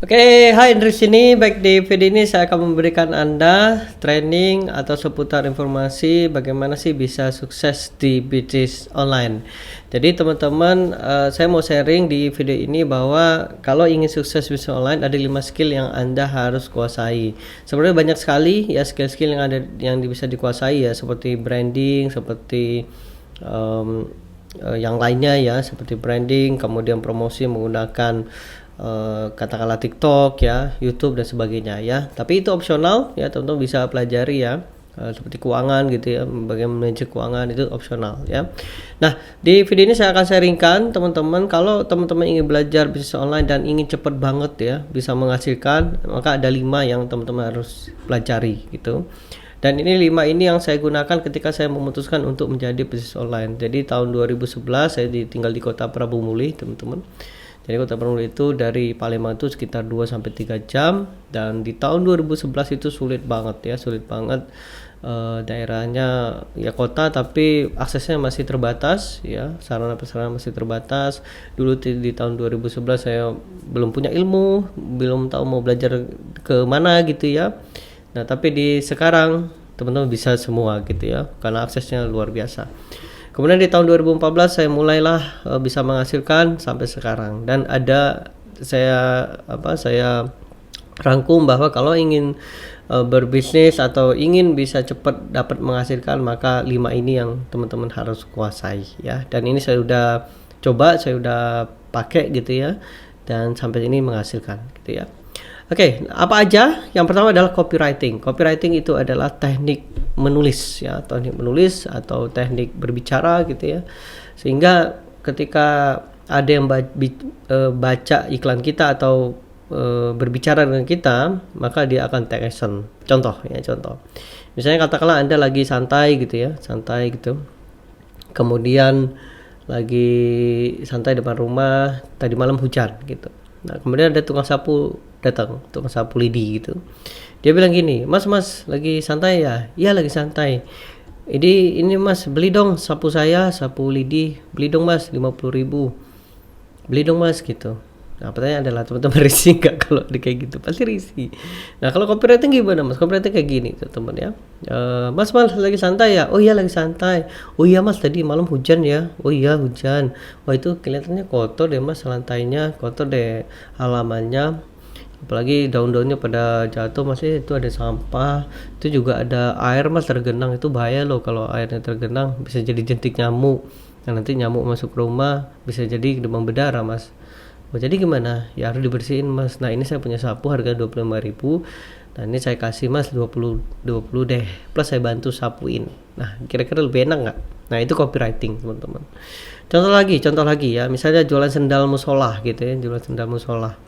Oke, hai Indri sini. Baik, di video ini saya akan memberikan Anda training atau seputar informasi bagaimana sih bisa sukses di bisnis online. Jadi teman-teman, saya mau sharing di video ini bahwa kalau ingin sukses bisnis online ada 5 skill yang Anda harus kuasai. Sebenarnya banyak sekali ya skill-skill yang bisa dikuasai ya, seperti branding, seperti yang lainnya ya, seperti branding, kemudian promosi menggunakan katakanlah TikTok ya, YouTube dan sebagainya ya. Tapi itu opsional ya, teman-teman bisa pelajari ya. Seperti keuangan gitu ya, bagaimana manajer keuangan itu opsional ya. Nah, di video ini saya akan sharingkan teman-teman, kalau teman-teman ingin belajar bisnis online dan ingin cepat banget ya bisa menghasilkan, maka ada 5 yang teman-teman harus pelajari gitu. Dan ini 5 ini yang saya gunakan ketika saya memutuskan untuk menjadi bisnis online. Jadi tahun 2011 saya tinggal di Kota Prabu Muli, teman-teman. Jadi Kota Prabu Muli itu dari Palembang itu sekitar 2 sampai 3 jam, dan di tahun 2011 itu sulit banget ya, sulit banget. Daerahnya ya kota tapi aksesnya masih terbatas ya, sarana prasarana masih terbatas. Dulu di tahun 2011 saya belum punya ilmu, belum tahu mau belajar ke mana gitu ya. Nah, tapi di sekarang teman-teman bisa semua gitu ya, karena aksesnya luar biasa. Kemudian di tahun 2014 saya mulailah bisa menghasilkan sampai sekarang, dan ada saya rangkum bahwa kalau ingin berbisnis atau ingin bisa cepat dapat menghasilkan, maka 5 ini yang teman-teman harus kuasai ya. Dan ini saya udah coba, saya udah pakai gitu ya, dan sampai ini menghasilkan gitu ya. Oke, apa aja? Yang pertama adalah copywriting. Copywriting itu adalah teknik menulis ya, teknik menulis atau teknik berbicara gitu ya. Sehingga ketika ada yang baca iklan kita atau berbicara dengan kita, maka dia akan take action. Contoh. Misalnya katakanlah Anda lagi santai gitu ya, santai gitu. Kemudian lagi santai depan rumah, tadi malam hujan gitu. Nah, kemudian ada tukang sapu datang, tukang sapu lidi gitu. Dia bilang gini, "Mas, lagi santai ya?" "Iya, lagi santai." Ini Mas, beli dong sapu saya, sapu lidi. Beli dong Mas, 50.000. Beli dong Mas gitu. Nah, pertanyaan adalah teman-teman risih nggak kalau kayak gitu? Pasti risih. Nah, kalau copywriting gimana Mas? Copywriting kayak gini teman-teman ya. Mas lagi santai ya? Oh iya lagi santai. Oh iya Mas, tadi malam hujan ya? Oh iya hujan. Wah, itu kelihatannya kotor deh Mas, lantainya kotor deh, halamannya. Apalagi daun-daunnya pada jatuh, masih itu ada sampah, itu juga ada air Mas tergenang. Itu bahaya loh, kalau airnya tergenang bisa jadi jentik nyamuk, dan nanti nyamuk masuk rumah bisa jadi demam berdarah Mas. Oh, jadi gimana? Ya harus dibersihin Mas. Nah, ini saya punya sapu harga 25.000. Nah, ini saya kasih Mas 20 deh, plus saya bantu sapuin. Nah, kira-kira lebih enak nggak? Nah, itu copywriting teman-teman. Contoh lagi ya, misalnya jualan sendal musola gitu ya, jualan sendal musola.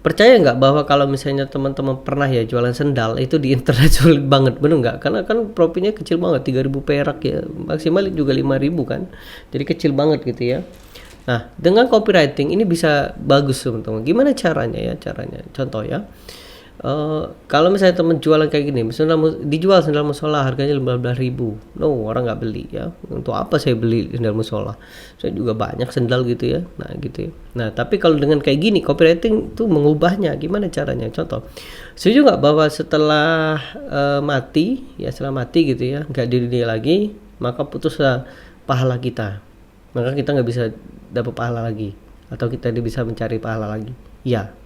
Percaya nggak bahwa kalau misalnya teman-teman pernah ya jualan sendal itu di internet sulit banget, bener nggak? Karena kan profitnya kecil banget, 3.000 perak ya, maksimal juga 5.000 kan, jadi kecil banget gitu ya. Nah, dengan copywriting ini bisa bagus teman-teman. Gimana caranya? Contoh ya. Kalau misalnya teman jualan kayak gini, misalnya dijual sendal musola harganya 15.000. No, orang nggak beli ya. Untuk apa saya beli sendal musola? Saya juga banyak sendal gitu ya. Nah, gitu ya. Nah, tapi kalau dengan kayak gini, copywriting tuh mengubahnya. Gimana caranya? Contoh. Setuju nggak bahwa setelah mati gitu ya, nggak di dunia lagi, maka putuslah pahala kita. Maka kita nggak bisa dapat pahala lagi, atau kita bisa mencari pahala lagi. Ya,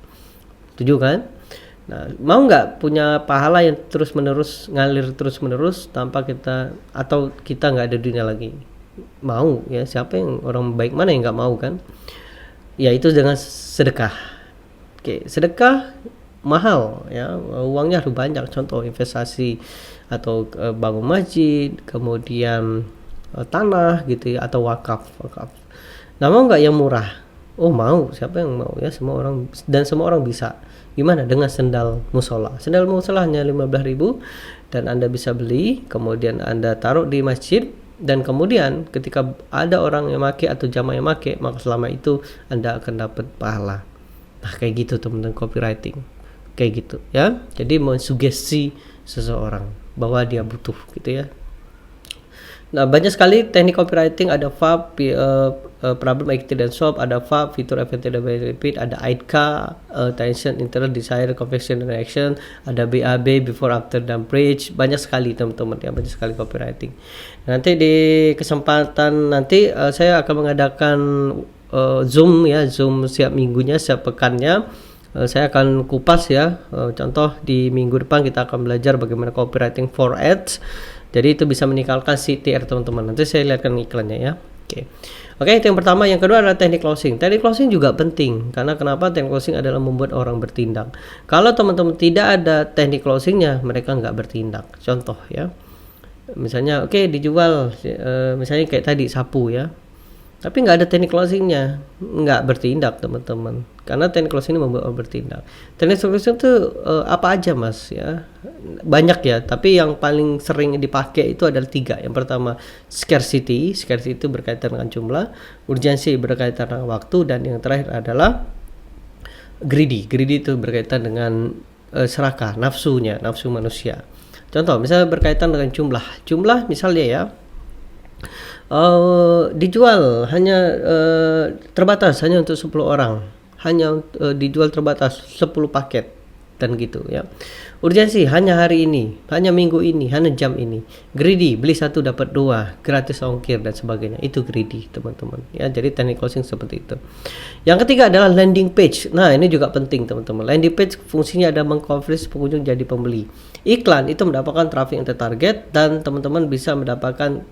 setuju kan? Nah, mau nggak punya pahala yang ngalir terus menerus tanpa kita, atau kita nggak ada dunia lagi? Mau ya, siapa yang orang baik mana yang nggak mau kan? Ya, itu dengan sedekah. Oke, sedekah mahal ya, uangnya harus banyak. Contoh investasi atau bangun masjid, kemudian tanah gitu ya, atau wakaf. Nah, mau nggak yang murah? Oh, mau. Siapa yang mau ya? Semua orang, dan semua orang bisa. Gimana dengan sendal musola? Sendal musola hanya 15.000, dan Anda bisa beli, kemudian Anda taruh di masjid, dan kemudian ketika ada orang yang pakai atau jamaah yang pakai, maka selama itu Anda akan dapat pahala. Nah, kayak gitu teman-teman copywriting. Kayak gitu ya. Jadi mensugesti seseorang bahwa dia butuh gitu ya. Nah, banyak sekali teknik copywriting, ada VAB, problem, activity, dan solve, ada VAB, fitur, event, dan repeat, ada IDCA, tension, interest, desire, confession, dan reaction, ada BAB, before, after, dan bridge. Banyak sekali teman-teman ya, banyak sekali copywriting. Nanti di kesempatan nanti saya akan mengadakan Zoom ya, Zoom setiap minggunya, setiap pekannya. Saya akan kupas ya, contoh di minggu depan kita akan belajar bagaimana copywriting for ads. Jadi itu bisa meningkatkan CTR teman-teman. Nanti saya lihatkan iklannya ya. Oke, itu yang pertama. Yang kedua adalah teknik closing. Teknik closing juga penting karena kenapa? Teknik closing adalah membuat orang bertindak. Kalau teman-teman tidak ada teknik closingnya, mereka nggak bertindak. Contoh ya, misalnya dijual, misalnya kayak tadi sapu ya, tapi nggak ada teknik closingnya, nggak bertindak teman-teman. Karena teknik closing ini membuat orang bertindak. Teknik closing itu apa aja mas ya? Banyak ya, tapi yang paling sering dipakai itu adalah 3. Yang pertama scarcity itu berkaitan dengan jumlah, urgency berkaitan dengan waktu, dan yang terakhir adalah greedy itu berkaitan dengan serakah, nafsu manusia. Contoh misalnya berkaitan dengan jumlah misalnya ya, dijual hanya terbatas, hanya untuk 10 orang, hanya dijual terbatas 10 paket dan gitu ya. Urgensi hanya hari ini, hanya minggu ini, hanya jam ini. Greedy beli 1 dapat 2 gratis ongkir dan sebagainya. Itu greedy teman-teman ya. Jadi teknik closing seperti itu. Yang ketiga adalah landing page. Nah, ini juga penting teman-teman. Landing page fungsinya ada mengkonversi pengunjung jadi pembeli. Iklan itu mendapatkan traffic yang tertarget dan teman-teman bisa mendapatkan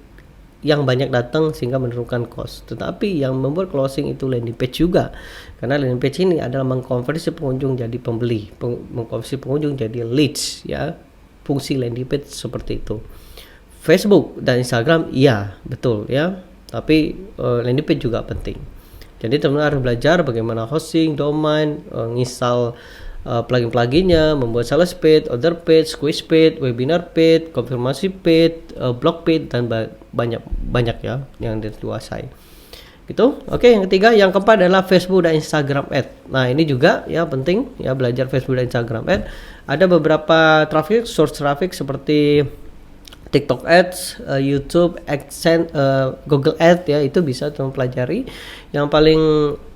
yang banyak datang sehingga menurunkan cost. Tetapi yang membuat closing itu landing page juga. Karena landing page ini adalah mengkonversi pengunjung jadi pembeli, mengkonversi pengunjung jadi leads ya. Fungsi landing page seperti itu. Facebook dan Instagram iya, betul ya. Tapi landing page juga penting. Jadi teman-teman harus belajar bagaimana hosting, domain, nginstal plugin-pluginnya, membuat sales page, order page, quiz page, webinar page, konfirmasi page, blog page, dan banyak ya yang dikuasai. Gitu. Oke, yang ketiga, yang keempat adalah Facebook dan Instagram ad. Nah, ini juga ya penting ya, belajar Facebook dan Instagram ad. Ada beberapa traffic, source traffic seperti TikTok Ads, YouTube, AdSense, Google Ads ya, itu bisa teman pelajari. Yang paling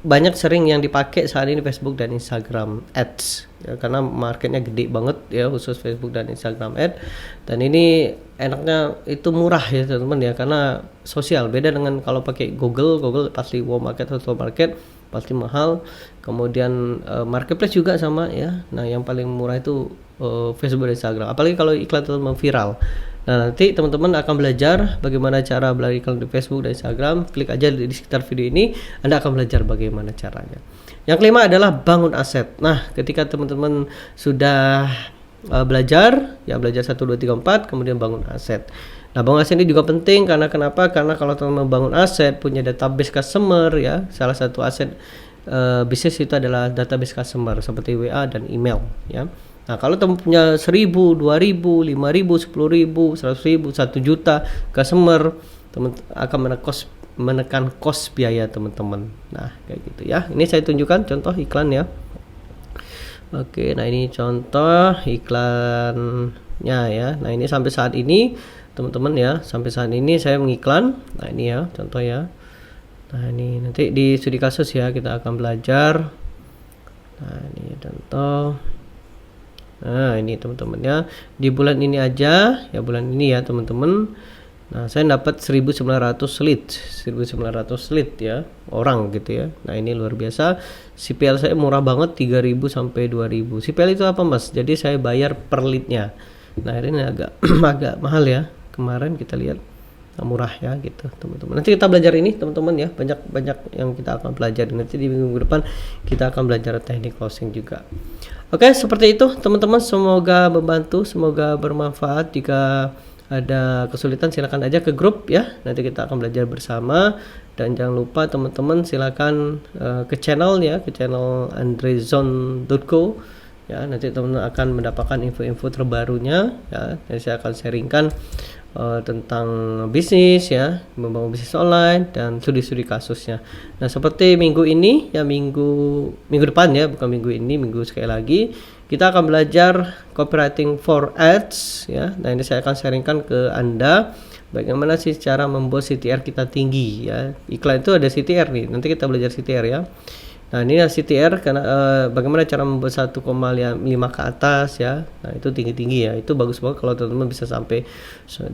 banyak sering yang dipakai saat ini Facebook dan Instagram Ads ya, karena marketnya gede banget ya, khusus Facebook dan Instagram Ads. Dan ini enaknya itu murah ya teman-teman ya, karena sosial. Beda dengan kalau pakai Google pasti wow market atau market pasti mahal. Kemudian marketplace juga sama ya. Nah, yang paling murah itu Facebook dan Instagram. Apalagi kalau iklan teman-teman viral. Nah, nanti teman-teman akan belajar bagaimana cara belajar iklan di Facebook dan Instagram. Klik aja di sekitar video ini, Anda akan belajar bagaimana caranya. Yang kelima adalah bangun aset. Nah, ketika teman-teman sudah belajar 1, 2, 3, 4, kemudian bangun aset. Nah, bangun aset ini juga penting karena kenapa? Karena kalau teman-teman bangun aset, punya database customer ya, salah satu aset bisnis itu adalah database customer seperti WA dan email ya. Nah, kalau teman punya 1.000, 2.000, 5.000, 10.000, 100.000, 1 juta customer, teman akan menekan cost biaya teman-teman. Nah, kayak gitu ya. Ini saya tunjukkan contoh iklan ya. Oke, nah ini contoh iklannya ya. Nah, ini sampai saat ini teman-teman ya, sampai saat ini saya mengiklan. Nah, ini ya contoh ya. Nah, ini nanti di studi kasus ya kita akan belajar. Nah, ini contoh. Nah, ini teman-teman ya, di bulan ini aja ya, bulan ini ya teman-teman. Nah, saya dapat 1900 lead ya, orang gitu ya. Nah, ini luar biasa. CPL saya murah banget, 3.000 sampai 2.000. CPL itu apa mas? Jadi saya bayar per leadnya. Nah, ini agak agak mahal ya. Kemarin kita lihat murah ya gitu teman-teman. Nanti kita belajar ini teman-teman ya, banyak yang kita akan pelajari. Nanti di minggu depan kita akan belajar teknik closing juga. Oke, seperti itu teman-teman, semoga membantu, semoga bermanfaat. Jika ada kesulitan silakan aja ke grup ya, nanti kita akan belajar bersama. Dan jangan lupa teman-teman silakan ke channel ya, ke channel andrezon.co ya, nanti teman-teman akan mendapatkan info-info terbarunya ya. Nanti saya akan sharingkan tentang bisnis ya, membangun bisnis online dan studi-studi kasusnya. Nah, seperti minggu ini ya, minggu depan ya, bukan minggu ini, minggu sekali lagi kita akan belajar copywriting for ads ya. Nah, ini saya akan sharingkan ke Anda bagaimana sih cara membuat CTR kita tinggi ya. Iklan itu ada CTR nih, nanti kita belajar CTR ya. Nah ini CTR karena bagaimana cara membuat 1,5 ke atas ya. Nah itu tinggi-tinggi ya, itu bagus banget kalau teman-teman bisa sampai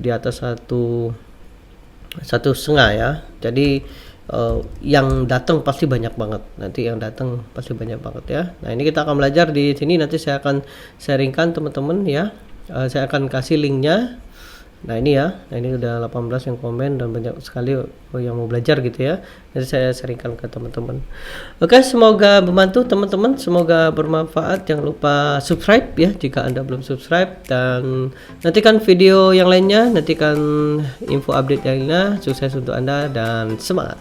di atas 1,5 ya. Jadi yang datang pasti banyak banget, nanti yang datang pasti banyak banget ya. Nah ini kita akan belajar di sini, nanti saya akan sharingkan teman-teman ya. Saya akan kasih linknya. Nah ini ya, nah ini udah 18 yang komen dan banyak sekali yang mau belajar gitu ya. Jadi saya sharingkan ke teman-teman. Oke, semoga membantu teman-teman, semoga bermanfaat. Jangan lupa subscribe ya jika Anda belum subscribe, dan nantikan video yang lainnya, nantikan info update yang lainnya. Sukses untuk Anda dan semangat.